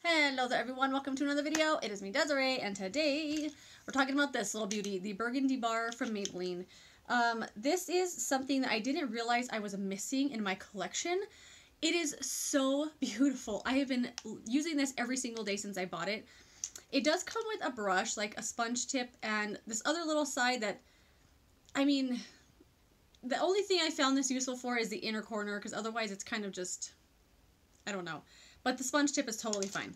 Hello there everyone, welcome to another video. It is me, Desiree, and today we're talking about this little beauty, the Burgundy bar from Maybelline. This is something that I didn't realize I was missing in my collection. It is so beautiful. I have been using this every single day since I bought it. It does come with a brush, like a sponge tip, and this other little side that, I mean, the only thing I found this useful for is the inner corner, because otherwise it's kind of just, I don't know. But the sponge tip is totally fine.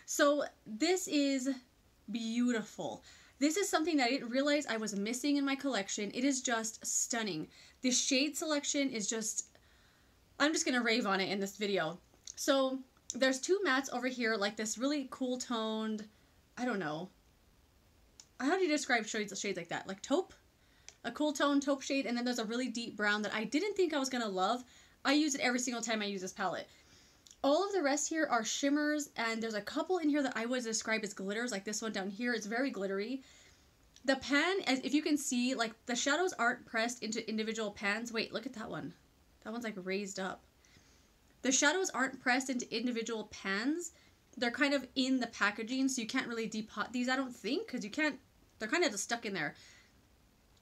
So this is beautiful. This is something that I didn't realize I was missing in my collection. It is just stunning. The shade selection is just, I'm just going to rave on it in this video. So there's two mattes over here, like this really cool toned, I don't know. How do you describe shades like that? Like taupe? A cool toned taupe shade, and then there's a really deep brown that I didn't think I was going to love. I use it every single time I use this palette. All of the rest here are shimmers, and there's a couple in here that I would describe as glitters, like this one down here. It's very glittery. The pan, as if you can see, like the shadows aren't pressed into individual pans. Wait, look at that one. That one's like raised up. The shadows aren't pressed into individual pans. They're kind of in the packaging, so you can't really depot these, I don't think, because you can't, they're kind of just stuck in there.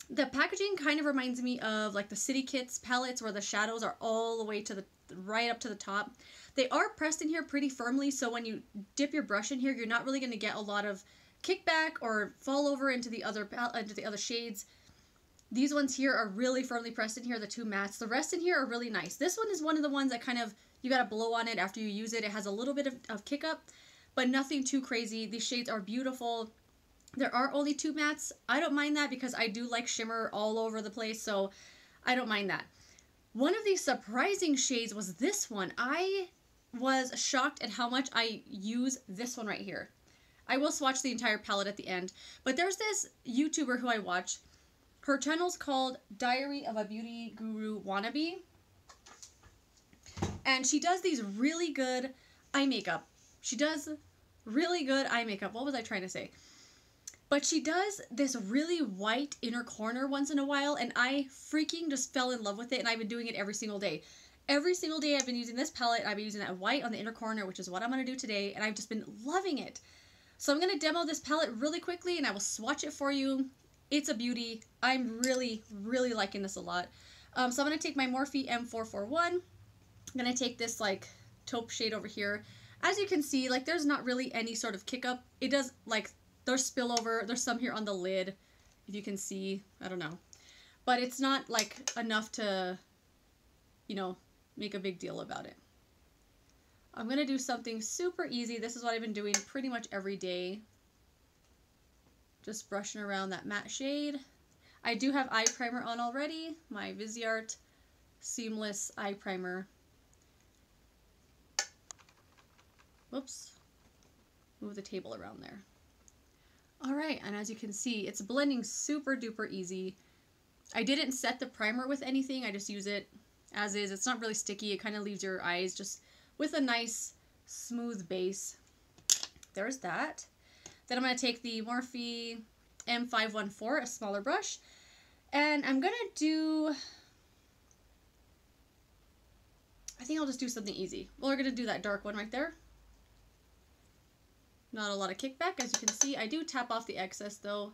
The packaging kind of reminds me of like the City Kits palettes where the shadows are all the way to the right up to the top. They are pressed in here pretty firmly, so when you dip your brush in here, you're not really going to get a lot of kickback or fall over into the other shades. These ones here are really firmly pressed in here, the two mattes. The rest in here are really nice. This one is one of the ones that kind of, you got to blow on it after you use it. It has a little bit of kick up, but nothing too crazy. These shades are beautiful. There are only two mattes. I don't mind that because I do like shimmer all over the place, so I don't mind that. One of these surprising shades was this one. I was shocked at how much I use this one right here. I will swatch the entire palette at the end, but there's this YouTuber who I watch. Her channel's called Diary of a Beauty Guru Wannabe, and she does these really good eye makeup. She does really good eye makeup. What was I trying to say? But she does this really white inner corner once in a while, and I freaking just fell in love with it, and I've been doing it every single day. Every single day I've been using this palette. I've been using that white on the inner corner, which is what I'm going to do today, and I've just been loving it. So I'm going to demo this palette really quickly, and I will swatch it for you. It's a beauty. I'm really, really liking this a lot. So I'm going to take my Morphe M441. I'm going to take this, like, taupe shade over here. As you can see, like, there's not really any sort of kick up. It does, like, there's spillover. There's some here on the lid, if you can see. I don't know. But it's not, like, enough to, you know, make a big deal about it. I'm going to do something super easy. This is what I've been doing pretty much every day. Just brushing around that matte shade. I do have eye primer on already. My Viseart Seamless Eye Primer. Whoops. Move the table around there. Alright, and as you can see, it's blending super duper easy. I didn't set the primer with anything. I just use it as is. It's not really sticky. It kind of leaves your eyes just with a nice smooth base. There's that. Then I'm going to take the Morphe M514, a smaller brush, and I'm going to do, I think I'll just do something easy. Well, we're going to do that dark one right there. Not a lot of kickback. As you can see, I do tap off the excess though.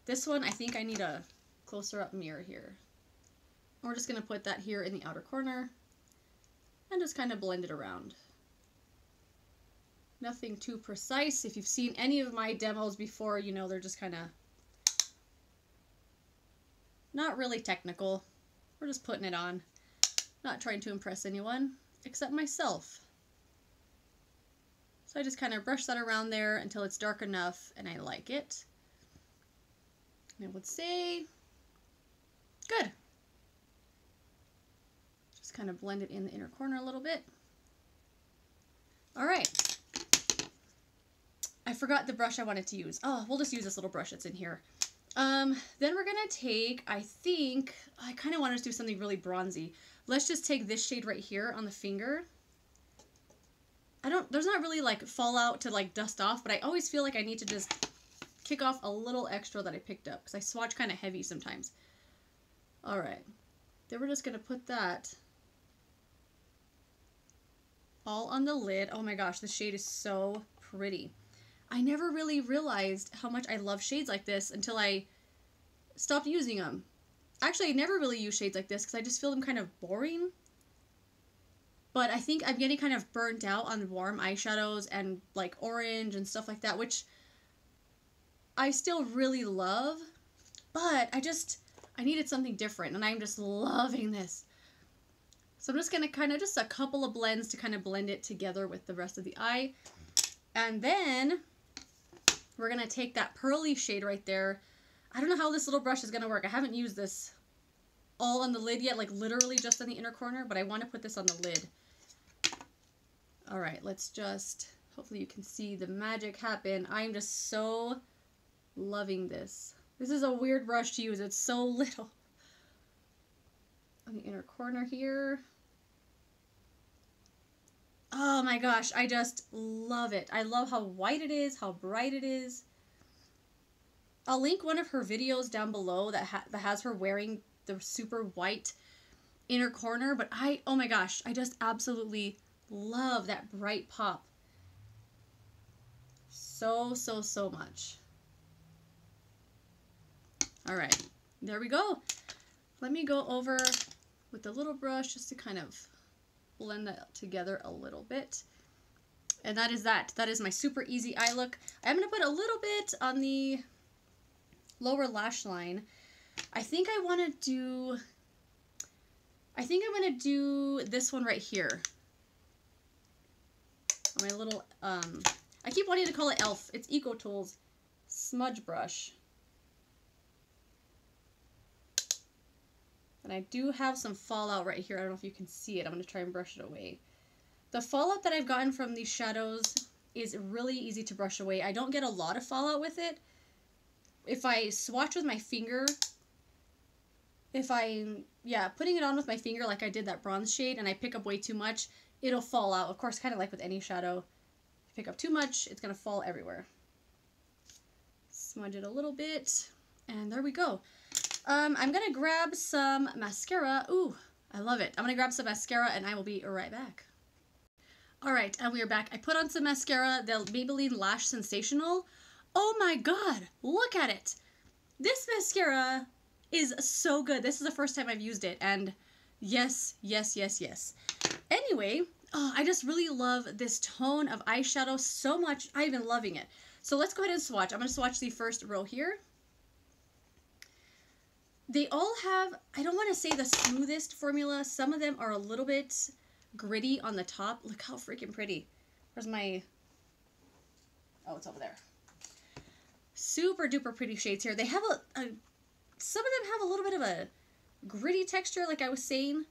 This one, I think I need a closer up mirror here. We're just going to put that here in the outer corner and just kind of blend it around. Nothing too precise. If you've seen any of my demos before, you know they're just kind of not really technical. We're just putting it on. Not trying to impress anyone except myself. So I just kind of brush that around there until it's dark enough and I like it. And I would say, good. Just kind of blend it in the inner corner a little bit. All right. I forgot the brush I wanted to use. Oh, we'll just use this little brush that's in here. Then we're going to take, I think, I kind of want to do something really bronzy. Let's just take this shade right here on the finger. There's not really like fallout to like dust off, but I always feel like I need to just kick off a little extra that I picked up because I swatch kind of heavy sometimes. All right. Then we're just going to put that all on the lid. Oh my gosh, the shade is so pretty. I never really realized how much I love shades like this until I stopped using them. Actually, I never really use shades like this because I just feel them kind of boring. But I think I'm getting kind of burnt out on warm eyeshadows and like orange and stuff like that, which I still really love. But I needed something different, and I'm just loving this. So I'm just going to kind of just a couple of blends to kind of blend it together with the rest of the eye. And then we're going to take that pearly shade right there. I don't know how this little brush is going to work. I haven't used this all on the lid yet, like literally just on the inner corner, but I want to put this on the lid. All right, let's just, hopefully you can see the magic happen. I'm just so loving this. This is a weird brush to use. It's so little. On the inner corner here. Oh my gosh, I just love it. I love how white it is, how bright it is. I'll link one of her videos down below that has her wearing the super white inner corner, but oh my gosh, I just absolutely love that bright pop. So, so, so much. All right, there we go. Let me go over with the little brush just to kind of blend that together a little bit. And that is that. That is my super easy eye look. I'm going to put a little bit on the lower lash line. I think I'm going to do this one right here. My little, I keep wanting to call it e.l.f. It's Eco Tools smudge brush. And I do have some fallout right here. I don't know if you can see it. I'm going to try and brush it away. The fallout that I've gotten from these shadows is really easy to brush away. I don't get a lot of fallout with it. If I swatch with my finger, putting it on with my finger like I did that bronze shade and I pick up way too much, it'll fall out. Of course, kind of like with any shadow. If you pick up too much, it's going to fall everywhere. Smudge it a little bit, and there we go. I'm going to grab some mascara. Ooh, I love it. I'm going to grab some mascara, and I will be right back. Alright, and we are back. I put on some mascara, the Maybelline Lash Sensational. Oh my god, look at it! This mascara is so good. This is the first time I've used it, and yes, yes, yes, yes. Anyway, I just really love this tone of eyeshadow so much. I've been loving it. So let's go ahead and swatch. I'm going to swatch the first row here. They all have, I don't want to say the smoothest formula. Some of them are a little bit gritty on the top. Look how freaking pretty. Where's my, oh, it's over there. Super duper pretty shades here. They have some of them have a little bit of a gritty texture, like I was saying.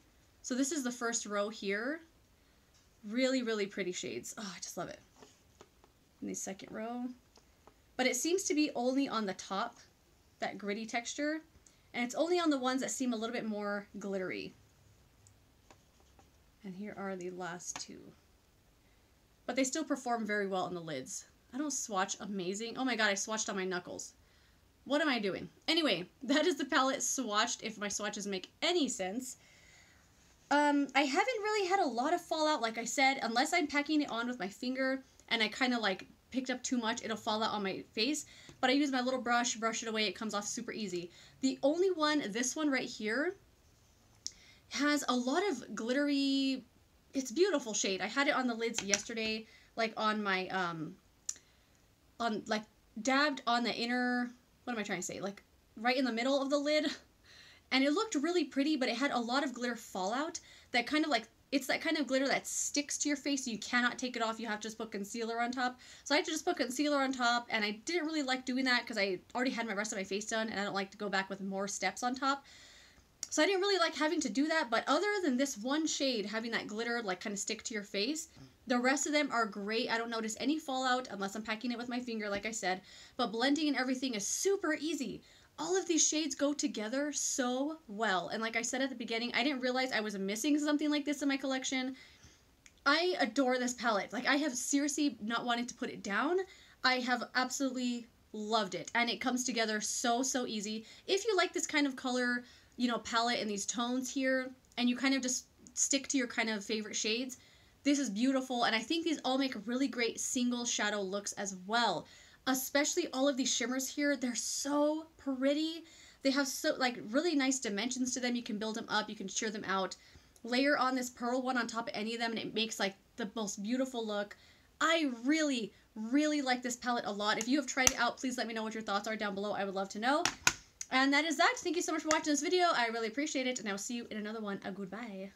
So this is the first row here. Really, really pretty shades. Oh, I just love it. In the second row. But it seems to be only on the top, that gritty texture. And it's only on the ones that seem a little bit more glittery. And here are the last two. But they still perform very well on the lids. I don't swatch amazing. Oh my god, I swatched on my knuckles. What am I doing? Anyway, that is the palette swatched, if my swatches make any sense. I haven't really had a lot of fallout, like I said, unless I'm packing it on with my finger and I kind of like picked up too much, it'll fall out on my face. But I use my little brush, brush it away, it comes off super easy. The only one, this one right here, has a lot of glittery, it's beautiful shade. I had it on the lids yesterday, like on my, dabbed on the inner, what am I trying to say? Like right in the middle of the lid. And it looked really pretty, but it had a lot of glitter fallout that kind of like, it's that kind of glitter that sticks to your face. So you cannot take it off. You have to just put concealer on top. So I had to just put concealer on top, and I didn't really like doing that because I already had my rest of my face done, and I don't like to go back with more steps on top. So I didn't really like having to do that, but other than this one shade having that glitter like kind of stick to your face, the rest of them are great. I don't notice any fallout unless I'm packing it with my finger, like I said, but blending and everything is super easy. All of these shades go together so well. And like I said at the beginning, I didn't realize I was missing something like this in my collection. I adore this palette. Like, I have seriously not wanting to put it down. I have absolutely loved it. And it comes together so, so easy. If you like this kind of color, you know, palette and these tones here, and you kind of just stick to your kind of favorite shades, This is beautiful, and I think these all make really great single shadow looks as well. Especially all of these shimmers here, they're so pretty. They have so like really nice dimensions to them. You can build them up, you can sheer them out. Layer on this pearl one on top of any of them, and it makes like the most beautiful look. I really, really like this palette a lot. If you have tried it out, please let me know what your thoughts are down below. I would love to know. And that is that. Thank you so much for watching this video. I really appreciate it, and I will see you in another one. Goodbye.